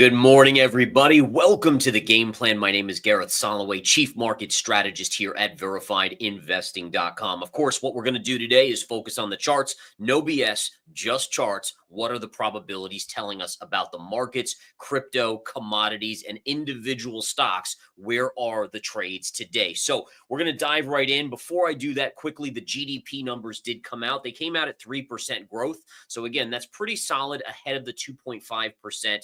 Good morning, everybody. Welcome to the Game Plan. My name is Gareth Soloway, Chief Market Strategist here at VerifiedInvesting.com. Of course, what we're going to do today is focus on the charts. No BS, just charts. What are the probabilities telling us about the markets, crypto, commodities, and individual stocks? Where are the trades today? So we're going to dive right in. Before I do that, quickly, the GDP numbers did come out. They came out at 3% growth. So again, that's pretty solid, ahead of the 2.5%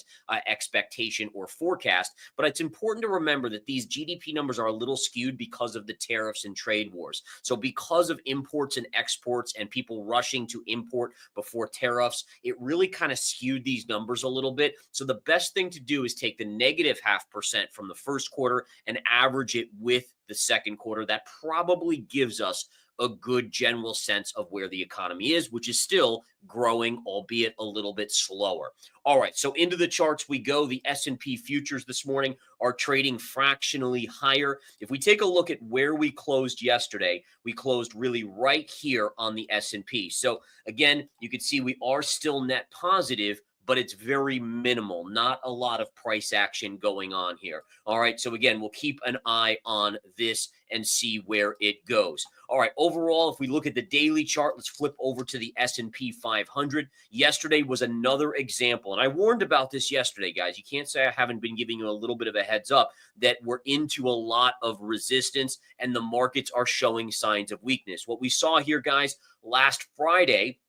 expectation or forecast. But it's important to remember that these GDP numbers are a little skewed because of the tariffs and trade wars. So because of imports and exports and people rushing to import before tariffs, it really kind of skewed these numbers a little bit. So the best thing to do is take the negative 0.5% from the first quarter and average it with the second quarter. That probably gives us a good general sense of where the economy is, which is still growing, albeit a little bit slower. All right, so into the charts we go. The S&P futures this morning are trading fractionally higher. If we take a look at where we closed yesterday, we closed really right here on the S&P. So again, you can see we are still net positive, but it's very minimal, not a lot of price action going on here. All right, so again, we'll keep an eye on this and see where it goes. All right, overall, if we look at the daily chart, let's flip over to the S&P 500. Yesterday was another example, and I warned about this yesterday, guys. You can't say I haven't been giving you a little bit of a heads up that we're into a lot of resistance, and the markets are showing signs of weakness. What we saw here, guys, last Friday,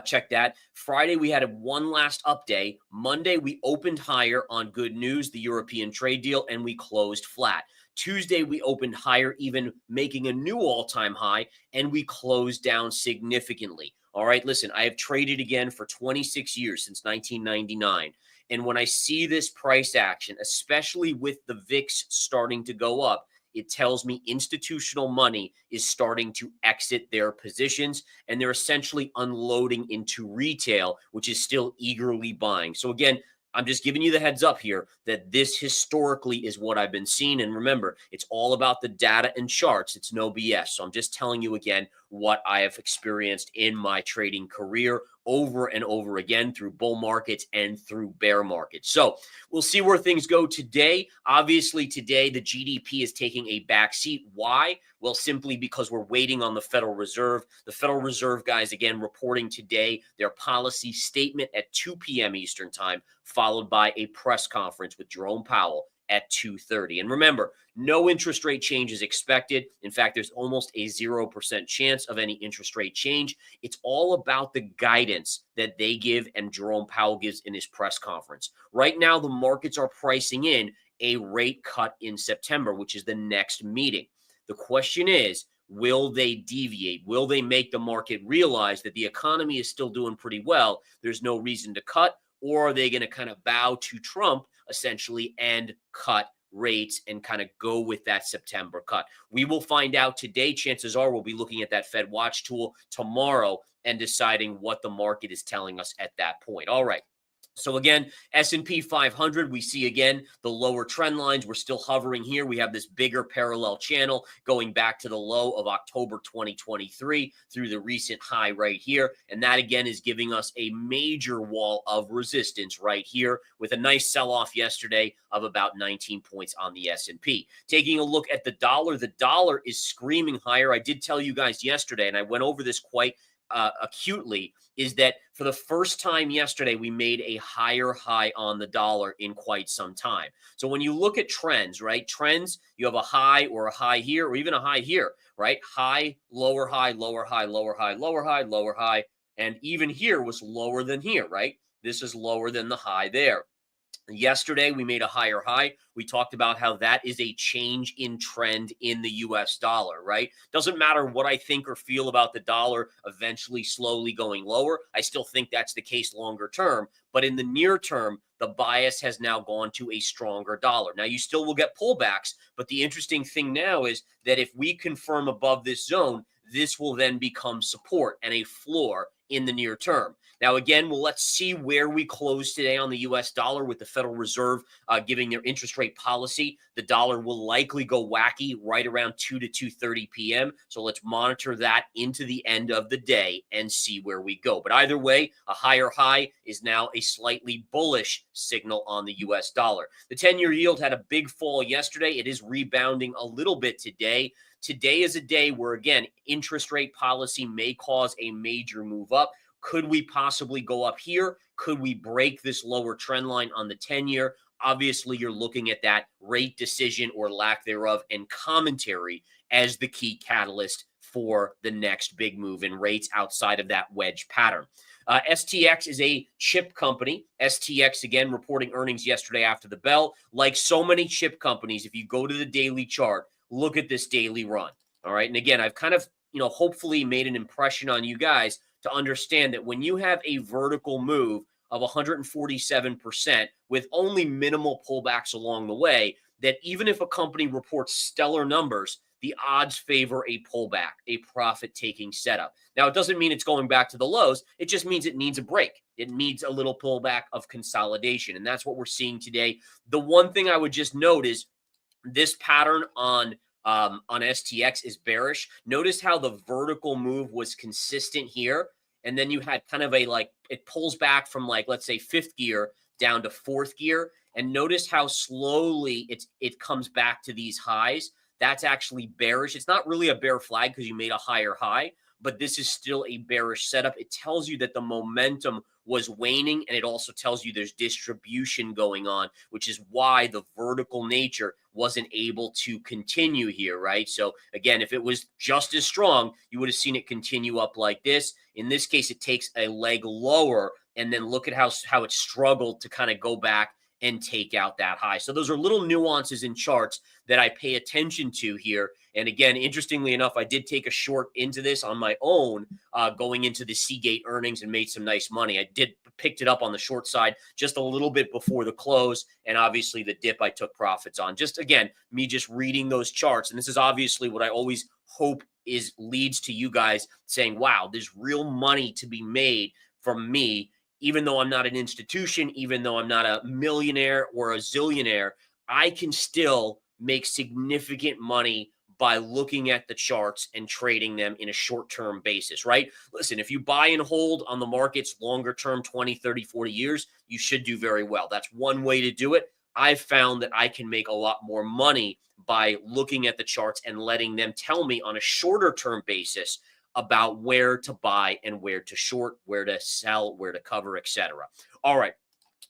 check that. Friday, we had one last up day. Monday, we opened higher on good news, the European trade deal, and we closed flat. Tuesday, we opened higher, even making a new all-time high, and we closed down significantly. All right, listen, I have traded again for 26 years, since 1999. And when I see this price action, especially with the VIX starting to go up, it tells me institutional money is starting to exit their positions, and they're essentially unloading into retail, which is still eagerly buying. So again, I'm just giving you the heads up here that this historically is what I've been seeing. And remember, it's all about the data and charts. It's no BS. So I'm just telling you again what I have experienced in my trading career over and over again through bull markets and through bear markets. So we'll see where things go today. Obviously, today the GDP is taking a backseat. Why? Well, simply because we're waiting on the Federal Reserve. The Federal Reserve, guys, again, reporting today their policy statement at 2 p.m. Eastern time, followed by a press conference with Jerome Powell at 2:30. And remember, no interest rate change is expected. In fact, there's almost a 0% chance of any interest rate change. It's all about the guidance that they give and Jerome Powell gives in his press conference. Right now, the markets are pricing in a rate cut in September, which is the next meeting. The question is, will they deviate? Will they make the market realize that the economy is still doing pretty well? There's no reason to cut. Or are they going to kind of bow to Trump essentially and cut rates and kind of go with that September cut? We will find out today. Chances are we'll be looking at that Fed Watch tool tomorrow and deciding what the market is telling us at that point. All right. So again, S&P 500, we see again the lower trend lines. We're still hovering here. We have this bigger parallel channel going back to the low of October 2023 through the recent high right here. And that again is giving us a major wall of resistance right here with a nice sell-off yesterday of about 19 points on the S&P. Taking a look at the dollar is screaming higher. I did tell you guys yesterday, and I went over this quite acutely, is that for the first time yesterday, we made a higher high on the dollar in quite some time. So when you look at trends, right? Trends, you have a high or a high here or even a high here, right? High, lower high, lower high, lower high, lower high, lower high. And even here was lower than here, right? This is lower than the high there. Yesterday, we made a higher high. We talked about how that is a change in trend in the US dollar, right? Doesn't matter what I think or feel about the dollar eventually slowly going lower. I still think that's the case longer term. But in the near term, the bias has now gone to a stronger dollar. Now, you still will get pullbacks. But the interesting thing now is that if we confirm above this zone, this will then become support and a floor in the near term. Now, again, well, let's see where we close today on the US dollar with the Federal Reserve giving their interest rate policy. The dollar will likely go wacky right around 2 to 2:30 p.m. So let's monitor that into the end of the day and see where we go. But either way, a higher high is now a slightly bullish signal on the US dollar. The 10-year yield had a big fall yesterday. It is rebounding a little bit today. Today is a day where, again, interest rate policy may cause a major move up. Could we possibly go up here? Could we break this lower trend line on the 10-year? Obviously, you're looking at that rate decision or lack thereof and commentary as the key catalyst for the next big move in rates outside of that wedge pattern. STX is a chip company. STX, again, reporting earnings yesterday after the bell. Like so many chip companies, if you go to the daily chart, look at this daily run. All right. And again, I've kind of, hopefully made an impression on you guys to understand that when you have a vertical move of 147% with only minimal pullbacks along the way, that even if a company reports stellar numbers, the odds favor a pullback, a profit-taking setup. Now, it doesn't mean it's going back to the lows. It just means it needs a break. It needs a little pullback of consolidation, and that's what we're seeing today. The one thing I would just note is this pattern on STX is bearish. Notice how the vertical move was consistent here, and then you had kind of it pulls back from let's say fifth gear down to fourth gear, and notice how slowly it comes back to these highs. That's actually bearish. It's not really a bear flag because you made a higher high, but this is still a bearish setup. It tells you that the momentum was waning, and it also tells you there's distribution going on, which is why the vertical nature wasn't able to continue here, right? So again, if it was just as strong, you would have seen it continue up like this. In this case, it takes a leg lower, and then look at how it struggled to kind of go back and take out that high. So those are little nuances in charts that I pay attention to here. And again, interestingly enough, I did take a short into this on my own going into the Seagate earnings and made some nice money. I picked it up on the short side just a little bit before the close. And obviously the dip I took profits on. Just again, me just reading those charts. And this is obviously what I always hope leads to you guys saying, wow, there's real money to be made from me. Even though I'm not an institution, even though I'm not a millionaire or a zillionaire, I can still make significant money by looking at the charts and trading them in a short-term basis, right? Listen, if you buy and hold on the markets longer term, 20, 30, 40 years, you should do very well. That's one way to do it. I've found that I can make a lot more money by looking at the charts and letting them tell me on a shorter-term basis about where to buy and where to short, where to sell, where to cover, etc. All right.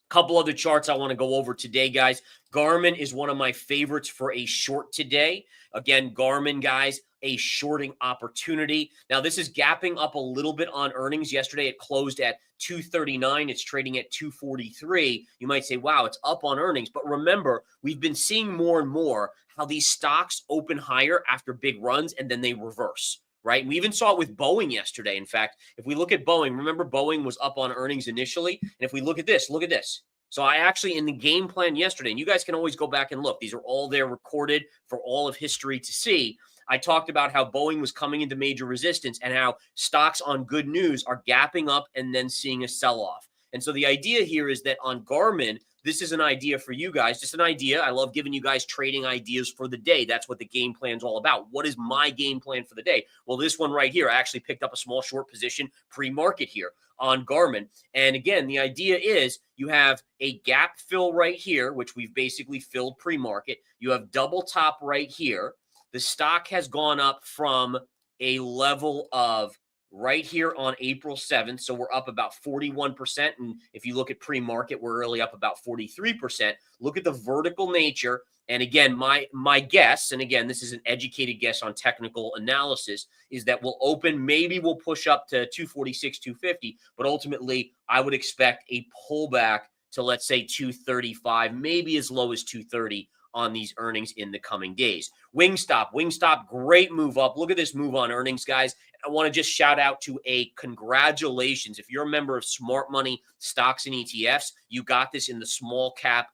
Couple other charts I want to go over today, guys. Garmin is one of my favorites for a short today. Again, Garmin, guys, a shorting opportunity. Now, this is gapping up a little bit on earnings. Yesterday, it closed at 239. It's trading at 243. You might say, wow, it's up on earnings. But remember, we've been seeing more and more how these stocks open higher after big runs and then they reverse. Right? We even saw it with Boeing yesterday. In fact, if we look at Boeing, remember Boeing was up on earnings initially. And if we look at this, look at this. So I actually, in the game plan yesterday, and you guys can always go back and look, these are all there recorded for all of history to see. I talked about how Boeing was coming into major resistance and how stocks on good news are gapping up and then seeing a sell-off. And so the idea here is that on Garmin, this is an idea for you guys, just an idea. I love giving you guys trading ideas for the day. That's what the game plan is all about. What is my game plan for the day? Well, this one right here, I actually picked up a small short position pre-market here on Garmin. And again, the idea is you have a gap fill right here, which we've basically filled pre-market. You have double top right here. The stock has gone up from a level of right here on April 7th. So we're up about 41%. And if you look at pre-market, we're really up about 43%. Look at the vertical nature. And again, my guess, and again, this is an educated guess on technical analysis, is that we'll open, maybe we'll push up to 246, 250, but ultimately I would expect a pullback to, let's say, 235, maybe as low as 230 on these earnings in the coming days. Wingstop, great move up. Look at this move on earnings, guys. I want to just shout out to a congratulations. If you're a member of Smart Money Stocks and ETFs, you got this in the small cap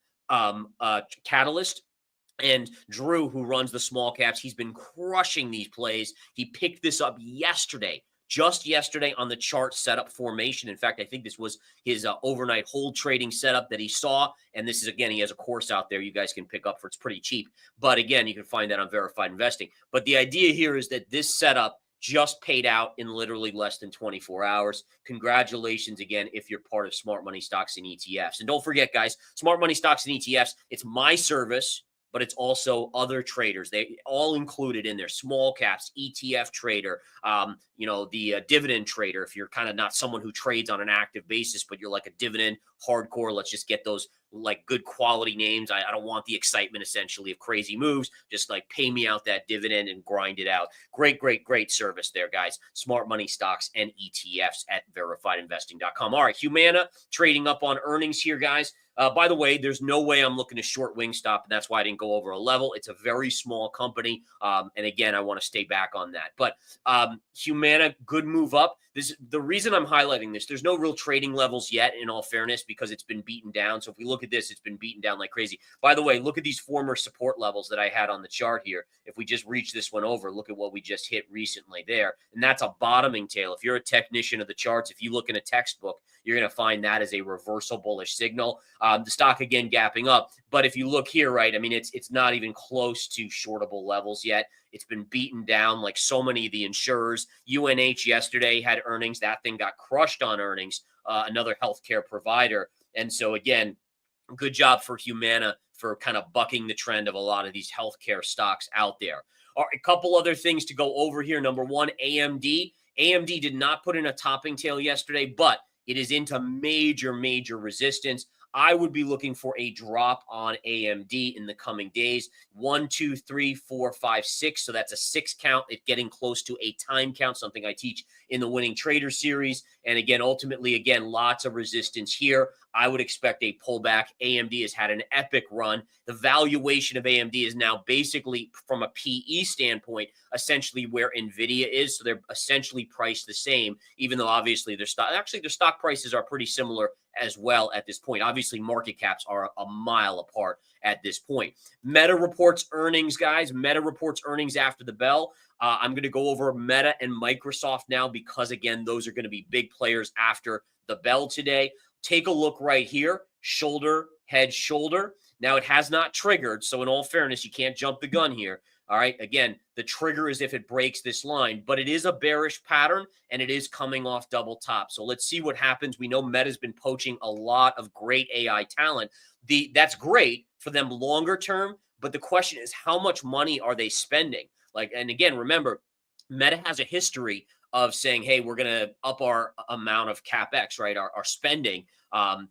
catalyst. And Drew, who runs the small caps, he's been crushing these plays. He picked this up yesterday, just yesterday on the chart setup formation. In fact, I think this was his overnight hold trading setup that he saw. And this is, again, he has a course out there you guys can pick up for, it's pretty cheap. But again, you can find that on Verified Investing. But the idea here is that this setup just paid out in literally less than 24 hours. Congratulations again if you're part of Smart Money Stocks and ETFs. And don't forget, guys, Smart Money Stocks and ETFs, it's my service, but it's also other traders. They all included in there, small caps, ETF trader, the dividend trader. If you're kind of not someone who trades on an active basis, but you're like a dividend hardcore, let's just get those like good quality names. I don't want the excitement essentially of crazy moves. Just like pay me out that dividend and grind it out. Great service there, guys. Smart Money Stocks and ETFs at verifiedinvesting.com. All right, Humana trading up on earnings here, guys. By the way, there's no way I'm looking to short Wingstop, and that's why I didn't go over a level. It's a very small company, and again, I want to stay back on that. But Humana, good move up. The reason I'm highlighting this, there's no real trading levels yet, in all fairness, because it's been beaten down. So if we look at this, it's been beaten down like crazy. By the way, look at these former support levels that I had on the chart here. If we just reach this one over, look at what we just hit recently there, and that's a bottoming tail. If you're a technician of the charts, if you look in a textbook, you're going to find that as a reversal bullish signal. The stock again gapping up, but if you look here, right, I mean, it's not even close to shortable levels yet. It's been beaten down like so many of the insurers. UNH yesterday had earnings. That thing got crushed on earnings, another healthcare provider. And so again, good job for Humana for kind of bucking the trend of a lot of these healthcare stocks out there. All right, a couple other things to go over here. Number one, AMD. AMD did not put in a topping tail yesterday, but it is into major resistance. I would be looking for a drop on AMD in the coming days. 1, 2, 3, 4, 5, 6. So that's a 6 count. It's getting close to a time count, something I teach in the Winning Trader series. And again, ultimately, again, lots of resistance here. I would expect a pullback. AMD has had an epic run. The valuation of AMD is now basically, from a PE standpoint, essentially where NVIDIA is. So they're essentially priced the same, even though obviously their stock prices are pretty similar as well at this point. Obviously, market caps are a mile apart at this point. Meta reports earnings, guys. Meta reports earnings after the bell. I'm going to go over Meta and Microsoft now because, again, those are going to be big players after the bell today. Take a look right here. Shoulder, head, shoulder. Now, it has not triggered, so in all fairness, you can't jump the gun here. All right, again, the trigger is if it breaks this line, but it is a bearish pattern, and it is coming off double top. So let's see what happens. We know Meta's been poaching a lot of great AI talent. That's great for them longer term, but the question is, how much money are they spending? And again, remember, Meta has a history of saying, hey, we're going to up our amount of CapEx, right, our spending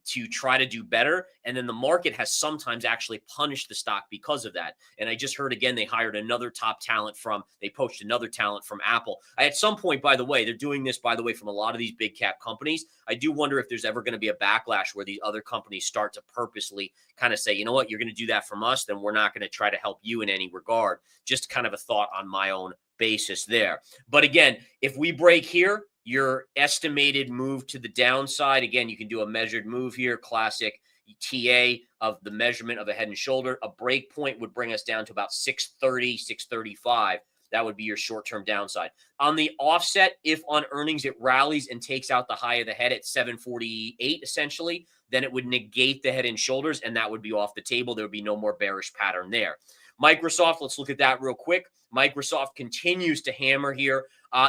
to try to do better. And then the market has sometimes actually punished the stock because of that. And I just heard, again, they hired another top talent they poached another talent from Apple. At some point, by the way, they're doing this, by the way, from a lot of these big cap companies. I do wonder if there's ever going to be a backlash where these other companies start to purposely kind of say, you know what, you're going to do that from us, then we're not going to try to help you in any regard. Just kind of a thought on my own basis there. But again, if we break here, your estimated move to the downside, again, you can do a measured move here, classic TA of the measurement of a head and shoulder. A break point would bring us down to about 630, 635. That would be your short-term downside. On the offset, if on earnings it rallies and takes out the high of the head at 748, essentially, then it would negate the head and shoulders, and that would be off the table. There would be no more bearish pattern there. Microsoft, let's look at that real quick. Microsoft continues to hammer here.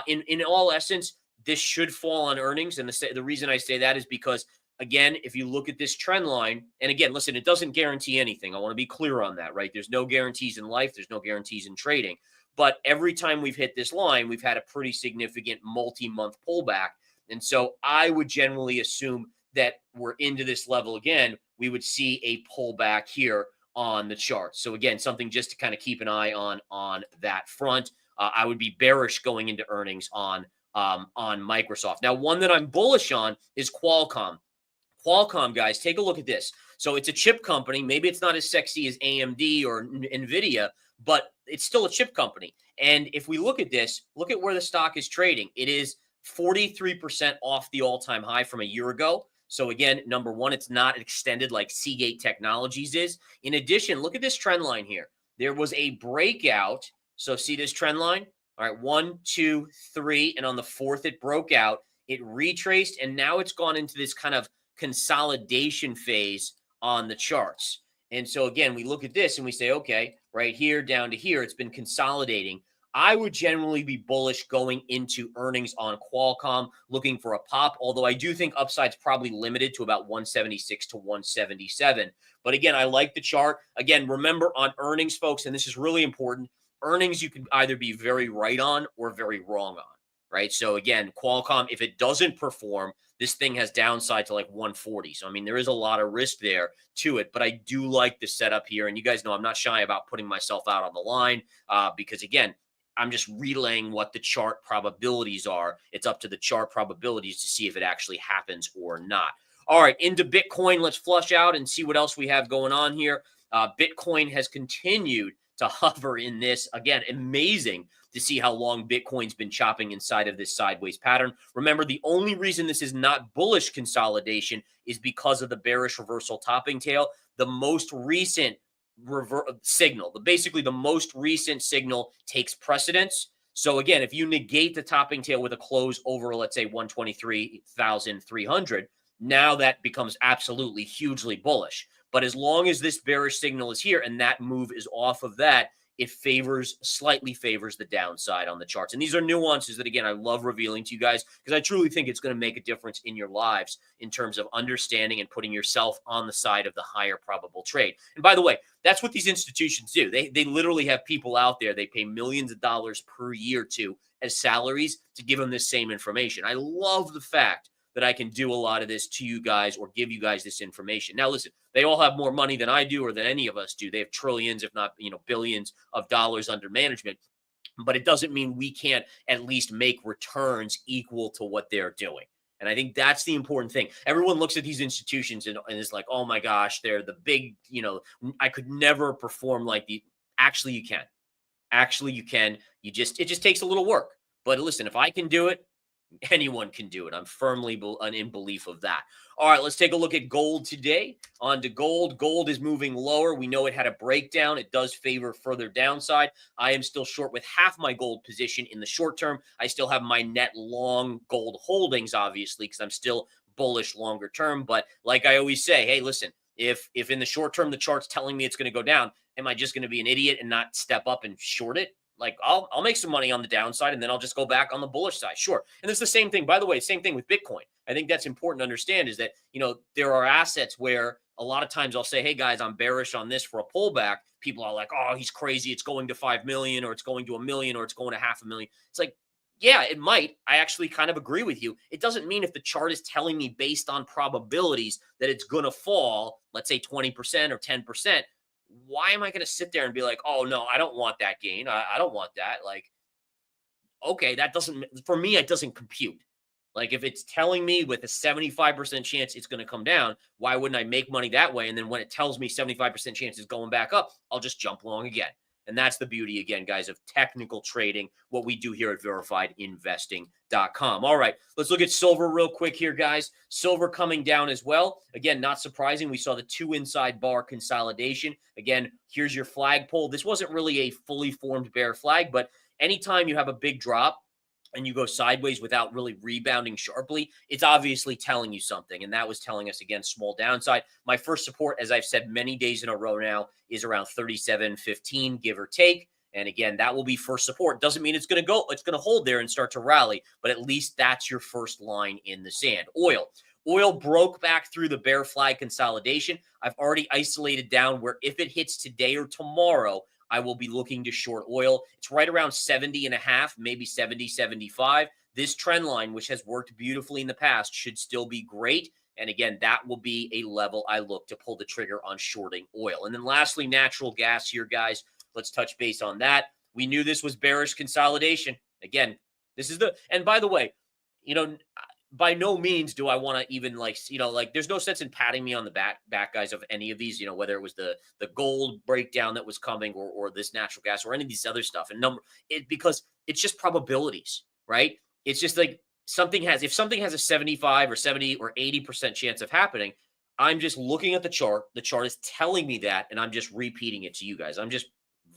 In all essence, this should fall on earnings. And the reason I say that is because, again, if you look at this trend line, and again, listen, it doesn't guarantee anything. I want to be clear on that, right? There's no guarantees in life. There's no guarantees in trading. But every time we've hit this line, we've had a pretty significant multi-month pullback. And so I would generally assume that we're into this level again. We would see a pullback here on the chart. So again, something just to kind of keep an eye on that front. I would be bearish going into earnings on Microsoft. Now, one that I'm bullish on is Qualcomm. Qualcomm, guys, take a look at this. So it's a chip company. Maybe it's not as sexy as AMD or NVIDIA, but it's still a chip company. And if we look at this, look at where the stock is trading. It is 43% off the all-time high from a year ago. So again, number one, it's not extended like Seagate Technologies is. In addition, look at this trend line here. there was a breakout. So see this trend line? All right, 1, 2, 3. And on the fourth, it broke out. It retraced, and now it's gone into this kind of consolidation phase on the charts. And so again, we look at this and we say, okay, right here down to here, it's been consolidating. I would generally be bullish going into earnings on Qualcomm, looking for a pop, although I do think upside's probably limited to about 176 to 177. But again, I like the chart. Again, remember on earnings, folks, and this is really important, earnings you can either be very right on or very wrong on, right? So again, Qualcomm, if it doesn't perform, this thing has downside to like 140. So, I mean, there is a lot of risk there to it, but I do like the setup here. And you guys know I'm not shy about putting myself out on the line because, again, I'm just relaying what the chart probabilities are. It's up to the chart probabilities to see if it actually happens or not. All right, into Bitcoin. Let's flush out and see what else we have going on here. Bitcoin has continued to hover in this. Again, amazing to see how long Bitcoin's been chopping inside of this sideways pattern. Remember, the only reason this is not bullish consolidation is because of the bearish reversal topping tail. The most recent signal, basically the most recent signal takes precedence. So again, if you negate the topping tail with a close over, let's say 123,300, now that becomes absolutely hugely bullish. But as long as this bearish signal is here and that move is off of that, it slightly favors the downside on the charts. And these are nuances that, again, I love revealing to you guys because I truly think it's going to make a difference in your lives in terms of understanding and putting yourself on the side of the higher probable trade. And by the way, that's what these institutions do. They literally have people out there they pay millions of dollars per year to as salaries to give them this same information. I love the fact that I can do a lot of this to you guys or give you guys this information. Now, listen, they all have more money than I do or than any of us do. They have trillions, if not, billions of dollars under management. But it doesn't mean we can't at least make returns equal to what they're doing. And I think that's the important thing. Everyone looks at these institutions and is like, oh my gosh, they're the big, I could never perform like the. Actually, you can. Actually, you can. It just takes a little work. But listen, if I can do it, anyone can do it. I'm firmly in belief of that. All right, let's take a look at gold today. On to gold. Gold is moving lower. We know it had a breakdown. It does favor further downside. I am still short with half my gold position in the short term. I still have my net long gold holdings, obviously, because I'm still bullish longer term. But like I always say, hey, listen, if in the short term the chart's telling me it's going to go down, am I just going to be an idiot and not step up and short it? Like I'll make some money on the downside and then I'll just go back on the bullish side. Sure. And it's the same thing, by the way, same thing with Bitcoin. I think that's important to understand is that, there are assets where a lot of times I'll say, hey guys, I'm bearish on this for a pullback. People are like, oh, he's crazy. It's going to 5 million or it's going to 1 million or it's going to 500,000. It's like, yeah, it might. I actually kind of agree with you. It doesn't mean if the chart is telling me based on probabilities that it's going to fall, let's say 20% or 10%. Why am I going to sit there and be like, oh, no, I don't want that gain. I don't want that. Like, okay, that doesn't, for me, it doesn't compute. Like, if it's telling me with a 75% chance it's going to come down, why wouldn't I make money that way? And then when it tells me 75% chance is going back up, I'll just jump long again. And that's the beauty, again, guys, of technical trading, what we do here at verifiedinvesting.com. All right, let's look at silver real quick here, guys. Silver coming down as well. Again, not surprising. We saw the 2 inside bar consolidation. Again, here's your flagpole. This wasn't really a fully formed bear flag, but anytime you have a big drop, and you go sideways without really rebounding sharply, it's obviously telling you something. And that was telling us, again, small downside. My first support, as I've said many days in a row now, is around 37.15, give or take. And again, that will be first support. Doesn't mean it's going to hold there and start to rally, but at least that's your first line in the sand. Oil broke back through the bear flag consolidation. I've already isolated down where if it hits today or tomorrow, I will be looking to short oil. It's right around 70.5, maybe 70, 75. This trend line, which has worked beautifully in the past, should still be great. And again, that will be a level I look to pull the trigger on shorting oil. And then lastly, natural gas here, guys. Let's touch base on that. We knew this was bearish consolidation. Again, this is and by the way, by no means do I want to even there's no sense in patting me on the back guys of any of these, whether it was the gold breakdown that was coming or this natural gas or any of these other stuff because it's just probabilities, right? It's just like if something has a 75 or 70 or 80% chance of happening, I'm just looking at the chart. The chart is telling me that, and I'm just repeating it to you guys. I'm just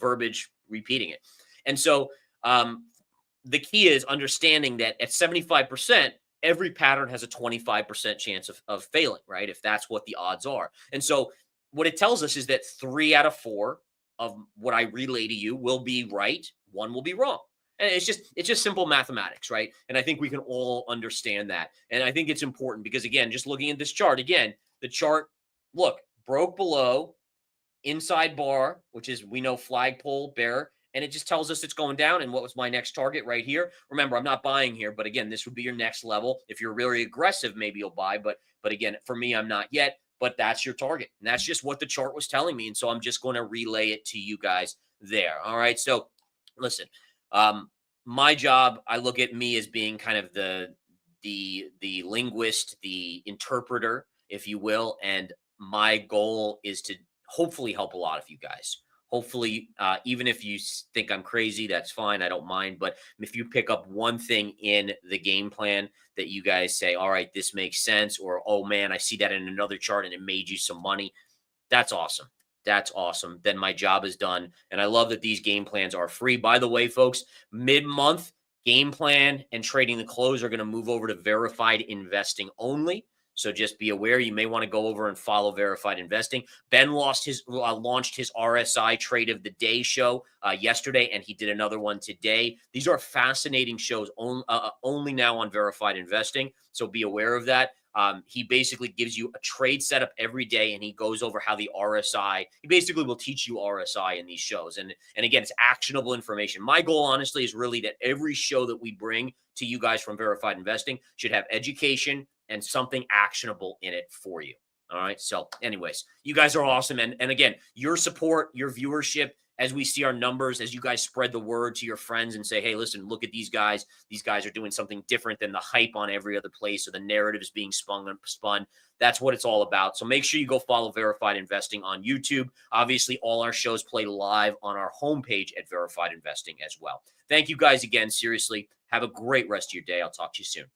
verbiage repeating it. And so the key is understanding that at 75%, every pattern has a 25% chance of failing, right? If that's what the odds are. And so what it tells us is that 3 out of 4 of what I relay to you will be right, 1 will be wrong. And it's just simple mathematics, right? And I think we can all understand that. And I think it's important because again, just looking at this chart, again, the chart, look, broke below, inside bar, which is we know flagpole, bear, and it just tells us it's going down. And what was my next target right here? Remember, I'm not buying here, but again, this would be your next level. If you're really aggressive, maybe you'll buy, but again, for me, I'm not yet. But that's your target, and that's just what the chart was telling me. And so I'm just going to relay it to you guys there. All right. So listen, my job, I look at me as being kind of the linguist, the interpreter, if you will, and my goal is to hopefully help a lot of you guys. Hopefully, even if you think I'm crazy, that's fine. I don't mind. But if you pick up one thing in the game plan that you guys say, all right, this makes sense, or, oh man, I see that in another chart and it made you some money, that's awesome. That's awesome. Then my job is done. And I love that these game plans are free. By the way, folks, mid-month game plan and trading the close are going to move over to verified investing only. So just be aware, you may want to go over and follow Verified Investing. Ben launched his RSI Trade of the Day show yesterday, and he did another one today. These are fascinating shows only now on Verified Investing, so be aware of that. He basically gives you a trade setup every day, and he goes over how the RSI, he basically will teach you RSI in these shows. And again, it's actionable information. My goal, honestly, is really that every show that we bring to you guys from Verified Investing should have education and something actionable in it for you. All right. So anyways, you guys are awesome. And again, your support, your viewership, as we see our numbers, as you guys spread the word to your friends and say, hey, listen, look at these guys. These guys are doing something different than the hype on every other place, or the narrative is being spun. That's what it's all about. So make sure you go follow Verified Investing on YouTube. Obviously, all our shows play live on our homepage at Verified Investing as well. Thank you guys again. Seriously, have a great rest of your day. I'll talk to you soon.